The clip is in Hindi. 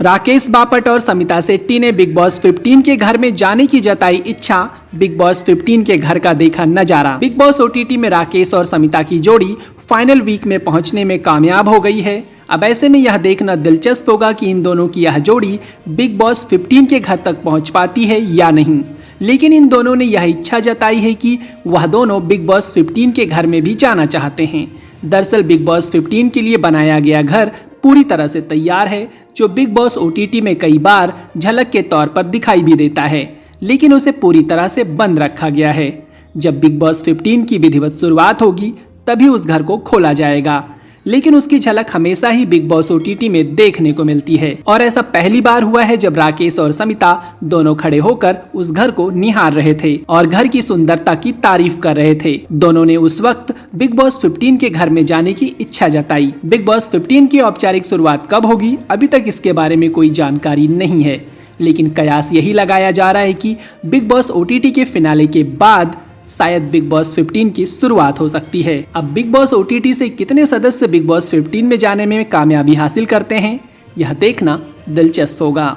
राकेश बापट और समिता शेट्टी ने बिग बॉस 15 के घर में जाने की जताई इच्छा। बिग बॉस 15 के घर का देखा नजारा। बिग बॉस ओटीटी में राकेश और समिता की जोड़ी फाइनल वीक में पहुंचने में कामयाब हो गई है। अब ऐसे में यह देखना दिलचस्प होगा कि इन दोनों की यह जोड़ी बिग बॉस 15 के घर तक पहुंच पाती है या नहीं। लेकिन इन दोनों ने यह इच्छा जताई है कि वह दोनों बिग बॉस 15 के घर में भी जाना चाहते हैं। दरअसल बिग बॉस 15 के लिए बनाया गया घर पूरी तरह से तैयार है, जो बिग बॉस ओटीटी में कई बार झलक के तौर पर दिखाई भी देता है, लेकिन उसे पूरी तरह से बंद रखा गया है। जब बिग बॉस 15 की विधिवत शुरुआत होगी तभी उस घर को खोला जाएगा, लेकिन उसकी झलक हमेशा ही बिग बॉस ओटीटी में देखने को मिलती है। और ऐसा पहली बार हुआ है जब राकेश और समिता दोनों खड़े होकर उस घर को निहार रहे थे और घर की सुंदरता की तारीफ कर रहे थे। दोनों ने उस वक्त बिग बॉस 15 के घर में जाने की इच्छा जताई। बिग बॉस 15 की औपचारिक शुरुआत कब होगी, अभी तक इसके बारे में कोई जानकारी नहीं है, लेकिन कयास यही लगाया जा रहा है कि बिग बॉस ओटीटी के फिनाले के बाद शायद बिग बॉस 15 की शुरुआत हो सकती है। अब बिग बॉस ओटीटी से कितने सदस्य बिग बॉस 15 में जाने में कामयाबी हासिल करते हैं, यह देखना दिलचस्प होगा।